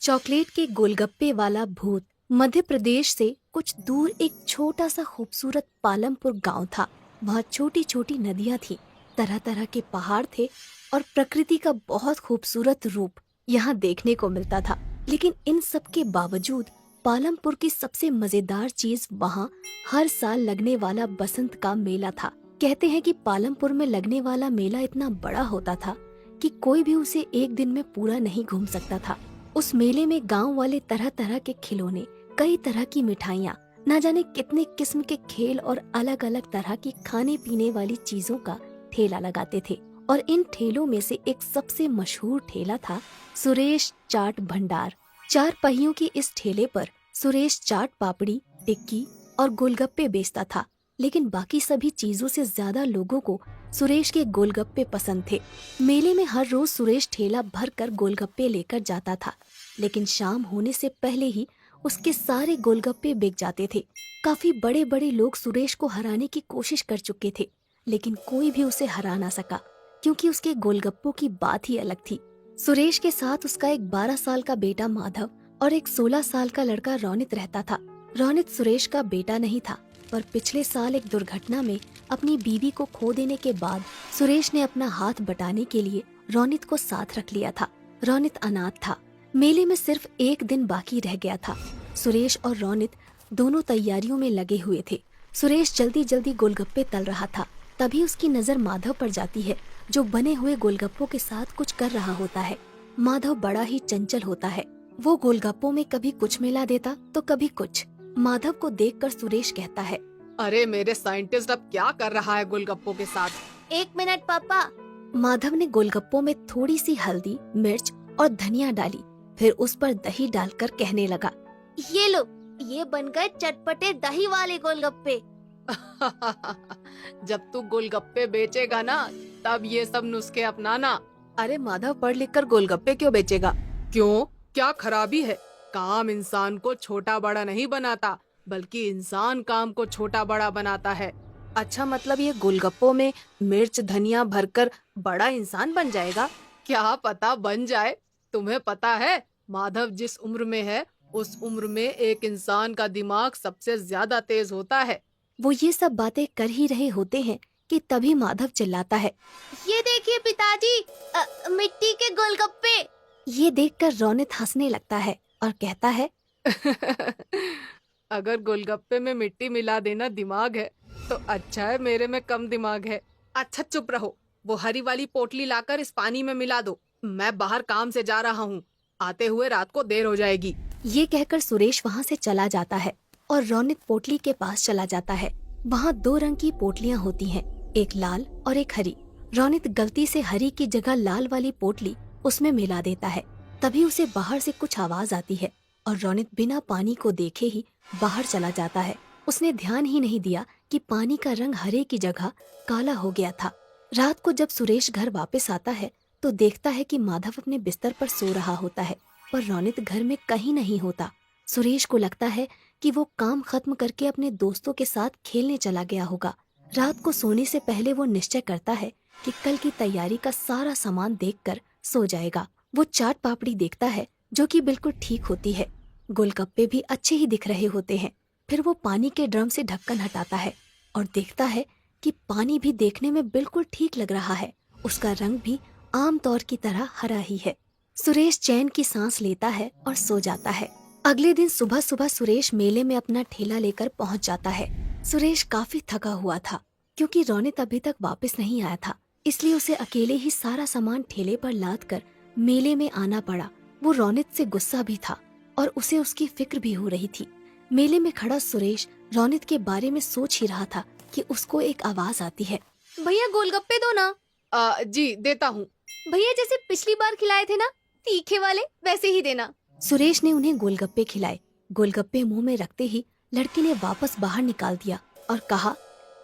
Chocolate के गोलगप्पे वाला भूत। मध्य प्रदेश से कुछ दूर एक छोटा सा खूबसूरत पालमपुर गांव था। वहाँ छोटी छोटी नदियाँ थी, तरह तरह के पहाड़ थे और प्रकृति का बहुत खूबसूरत रूप यहाँ देखने को मिलता था। लेकिन इन सब के बावजूद पालमपुर की सबसे मजेदार चीज वहाँ हर साल लगने वाला बसंत का मेला था। कहते हैं कि पालमपुर में लगने वाला मेला इतना बड़ा होता था कि कोई भी उसे एक दिन में पूरा नहीं घूम सकता था। उस मेले में गांव वाले तरह तरह के खिलौने, कई तरह की मिठाइयाँ, न जाने कितने किस्म के खेल और अलग अलग तरह की खाने पीने वाली चीजों का ठेला लगाते थे। और इन ठेलों में से एक सबसे मशहूर ठेला था सुरेश चाट भंडार। 4 पहियों के इस ठेले पर सुरेश चाट पापड़ी, टिक्की और गोलगप्पे बेचता था। लेकिन बाकी सभी चीजों से ज्यादा लोगों को सुरेश के गोलगप्पे पसंद थे। मेले में हर रोज सुरेश ठेला भर कर गोलगप्पे लेकर जाता था, लेकिन शाम होने से पहले ही उसके सारे गोलगप्पे बिक जाते थे। काफी बड़े बड़े लोग सुरेश को हराने की कोशिश कर चुके थे, लेकिन कोई भी उसे हरा ना सका, क्योंकि उसके गोलगप्पों की बात ही अलग थी। सुरेश के साथ उसका एक 12 साल का बेटा माधव और एक 16 साल का लड़का रोनित रहता था। रोनित सुरेश का बेटा नहीं था, पर पिछले साल एक दुर्घटना में अपनी बीवी को खो देने के बाद सुरेश ने अपना हाथ बटाने के लिए रोनित को साथ रख लिया था। रोनित अनाथ था। मेले में सिर्फ एक दिन बाकी रह गया था। सुरेश और रोनित दोनों तैयारियों में लगे हुए थे। सुरेश जल्दी जल्दी गोलगप्पे तल रहा था। तभी उसकी नजर माधव पर जाती है, जो बने हुए गोलगप्पों के साथ कुछ कर रहा होता है। माधव बड़ा ही चंचल होता है। वो गोलगप्पों में कभी कुछ मिला देता तो कभी कुछ। माधव को देखकर सुरेश कहता है, अरे मेरे साइंटिस्ट अब क्या कर रहा है गोलगप्पों के साथ? 1 मिनट पापा। माधव ने गोलगप्पों में थोड़ी सी हल्दी, मिर्च और धनिया डाली, फिर उस पर दही डालकर कहने लगा, ये लो, ये बन गए चटपटे दही वाले गोलगप्पे। जब तू गोलगप्पे बेचेगा ना, तब ये सब नुस्खे अपनाना। अरे माधव, पढ़ लिख कर गोलगप्पे क्यों बेचेगा? क्यों, क्या खराबी है? काम इंसान को छोटा बड़ा नहीं बनाता, बल्कि इंसान काम को छोटा बड़ा बनाता है। अच्छा, मतलब ये गोलगप्पों में मिर्च धनिया भरकर बड़ा इंसान बन जाएगा? क्या पता बन जाए। तुम्हें पता है, माधव जिस उम्र में है, उस उम्र में एक इंसान का दिमाग सबसे ज्यादा तेज होता है। वो ये सब बातें कर ही रहे होते हैं कि तभी माधव चिल्लाता है, ये देखिए पिताजी, मिट्टी के गोलगप्पे। ये देखकर रोनित हंसने लगता है और कहता है, अगर गोलगप्पे में मिट्टी मिला देना दिमाग है, तो अच्छा है मेरे में कम दिमाग है। अच्छा चुप रहो, वो हरी वाली पोटली लाकर इस पानी में मिला दो। मैं बाहर काम से जा रहा हूँ, आते हुए रात को देर हो जाएगी। ये कहकर सुरेश वहाँ से चला जाता है और रोनित पोटली के पास चला जाता है। वहाँ 2 रंग की पोटलियाँ होती हैं, एक लाल और एक हरी। रोनित गलती से हरी की जगह लाल वाली पोटली उसमें मिला देता है। तभी उसे बाहर से कुछ आवाज आती है और रोनित बिना पानी को देखे ही बाहर चला जाता है। उसने ध्यान ही नहीं दिया कि पानी का रंग हरे की जगह काला हो गया था। रात को जब सुरेश घर वापस आता है तो देखता है कि माधव अपने बिस्तर पर सो रहा होता है, पर रोनित घर में कहीं नहीं होता। सुरेश को लगता है कि वो काम खत्म करके अपने दोस्तों के साथ खेलने चला गया होगा। रात को सोने से पहले वो निश्चय करता है कि कल की तैयारी का सारा सामान देखकर सो जाएगा। वो चाट पापड़ी देखता है, जो कि बिल्कुल ठीक होती है। गोलगप्पे भी अच्छे ही दिख रहे होते हैं। फिर वो पानी के ड्रम से ढक्कन हटाता है और देखता है कि पानी भी देखने में बिल्कुल ठीक लग रहा है। उसका रंग भी आम तौर की तरह हरा ही है। सुरेश चैन की सांस लेता है और सो जाता है। अगले दिन सुबह सुबह सुरेश मेले में अपना ठेला लेकर पहुंच जाता है। सुरेश काफी थका हुआ था, क्योंकि रोनित अभी तक वापस नहीं आया था, इसलिए उसे अकेले ही सारा सामान ठेले पर लाद कर मेले में आना पड़ा। वो रोनित से गुस्सा भी था और उसे उसकी फिक्र भी हो रही थी। मेले में खड़ा सुरेश रोनित के बारे में सोच ही रहा था कि उसको एक आवाज आती है, भैया गोलगप्पे दो ना। जी देता हूँ। भैया जैसे पिछली बार खिलाए थे ना, तीखे वाले, वैसे ही देना। सुरेश ने उन्हें गोलगप्पे खिलाए। गोलगप्पे मुंह में रखते ही लड़की ने वापस बाहर निकाल दिया और कहा,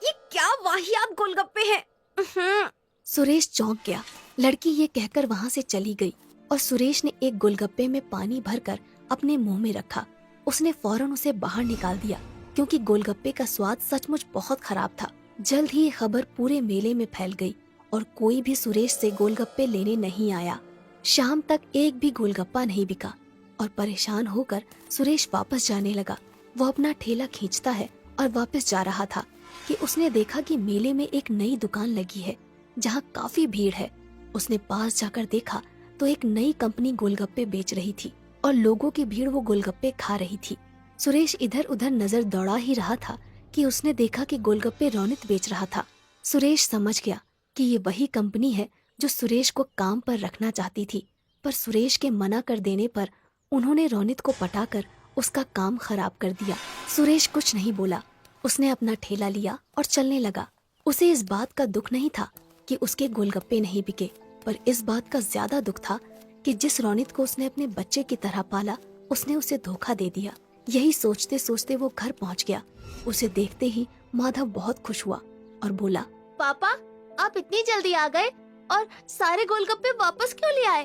ये क्या वाहियात गोलगप्पे हैं। सुरेश चौंक गया। लड़की ये कहकर वहाँ से चली गई और सुरेश ने एक गोलगप्पे में पानी भरकर अपने मुंह में रखा। उसने फौरन उसे बाहर निकाल दिया, क्योंकि गोलगप्पे का स्वाद सचमुच बहुत खराब था। जल्द ही ये खबर पूरे मेले में फैल गई और कोई भी सुरेश से गोलगप्पे लेने नहीं आया। शाम तक एक भी गोलगप्पा नहीं बिका। और परेशान होकर सुरेश वापस जाने लगा। वो अपना ठेला खींचता है और वापस जा रहा था कि उसने देखा कि मेले में एक नई दुकान लगी है जहाँ काफी भीड़ है। उसने पास जाकर देखा तो एक नई कंपनी गोलगप्पे बेच रही थी और लोगों की भीड़ वो गोलगप्पे खा रही थी। सुरेश इधर उधर नजर दौड़ा ही रहा था कि उसने देखा कि गोलगप्पे रौनित बेच रहा था। सुरेश समझ गया कि ये वही कंपनी है जो सुरेश को काम पर रखना चाहती थी, पर सुरेश के मना कर देने पर उन्होंने रौनित को पटाकर उसका काम खराब कर दिया। सुरेश कुछ नहीं बोला, उसने अपना ठेला लिया और चलने लगा। उसे इस बात का दुख नहीं था कि उसके गोलगप्पे नहीं बिके, पर इस बात का ज्यादा दुख था कि जिस रौनित को उसने अपने बच्चे की तरह पाला, उसने उसे धोखा दे दिया। यही सोचते सोचते वो घर पहुंच गया। उसे देखते ही माधव बहुत खुश हुआ और बोला, पापा, आप इतनी जल्दी आ गए और सारे गोलगप्पे वापस क्यों ले आए?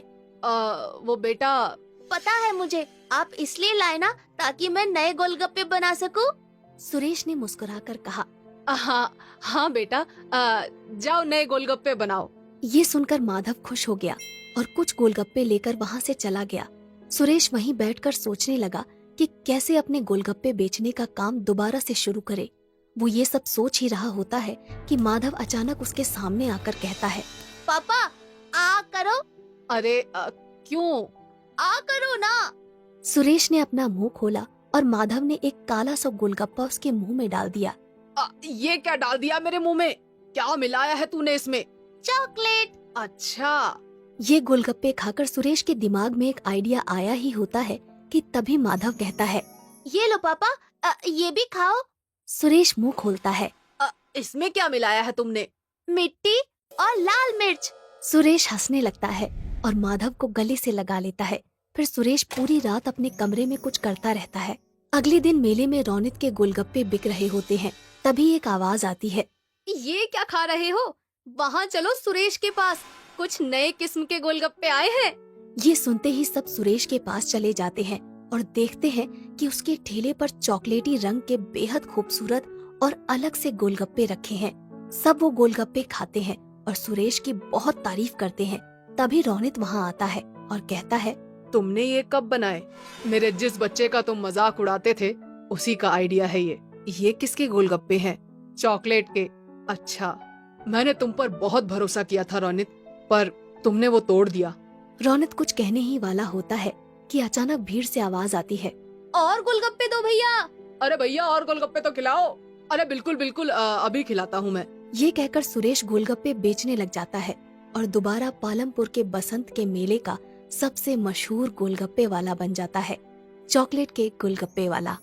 वो बेटा, पता है मुझे, आप इसलिए लाए ना ताकि मैं नए गोलगप्पे बना सकूं। सुरेश ने मुस्कुराकर कहा। हाँ हाँ बेटा, जाओ नए गोलगप्पे बनाओ। ये सुनकर माधव खुश हो गया और कुछ गोलगप्पे लेकर वहाँ से चला गया। सुरेश वहीं बैठकर सोचने लगा कि कैसे अपने गोलगप्पे बेचने का काम दोबारा से शुरू करे। वो ये सब सोच ही रहा होता है कि माधव अचानक उसके सामने आकर कहता है, पापा, आ करो। अरे क्यों? आ करो ना। सुरेश ने अपना मुंह खोला और माधव ने एक काला सा गोलगप्पा उसके मुंह में डाल दिया। ये क्या डाल दिया मेरे मुंह में? क्या मिलाया है तूने इसमें? चॉकलेट। अच्छा। ये गोलगप्पे खाकर सुरेश के दिमाग में एक आइडिया आया ही होता है कि तभी माधव कहता है, ये लो पापा, ये भी खाओ। सुरेश मुंह खोलता है। इसमें क्या मिलाया है तुमने? मिट्टी और लाल मिर्च। सुरेश हंसने लगता है और माधव को गले से लगा लेता है। फिर सुरेश पूरी रात अपने कमरे में कुछ करता रहता है। अगले दिन मेले में रौनित के गोलगप्पे बिक रहे होते हैं। तभी एक आवाज आती है, ये क्या खा रहे हो? वहाँ चलो सुरेश के पास, कुछ नए किस्म के गोलगप्पे आए हैं। ये सुनते ही सब सुरेश के पास चले जाते हैं और देखते हैं कि उसके ठेले पर चॉकलेटी रंग के बेहद खूबसूरत और अलग से गोलगप्पे रखे हैं। सब वो गोलगप्पे खाते हैं और सुरेश की बहुत तारीफ करते हैं। तभी रौनित वहाँ आता है और कहता है, तुमने ये कब बनाए? मेरे जिस बच्चे का तुम मजाक उड़ाते थे उसी का आइडिया है ये। ये किसके गोलगप्पे हैं? चॉकलेट के। अच्छा, मैंने तुम पर बहुत भरोसा किया था रौनित, पर तुमने वो तोड़ दिया। रौनित कुछ कहने ही वाला होता है कि अचानक भीड़ से आवाज आती है, और गोलगप्पे दो भैया। अरे भैया, और गोलगप्पे तो खिलाओ। अरे बिल्कुल बिल्कुल, अभी खिलाता हूँ मैं। ये कहकर सुरेश गोलगप्पे बेचने लग जाता है और दोबारा पालमपुर के बसंत के मेले का सबसे मशहूर गोलगप्पे वाला बन जाता है, चॉकलेट के गोलगप्पे वाला।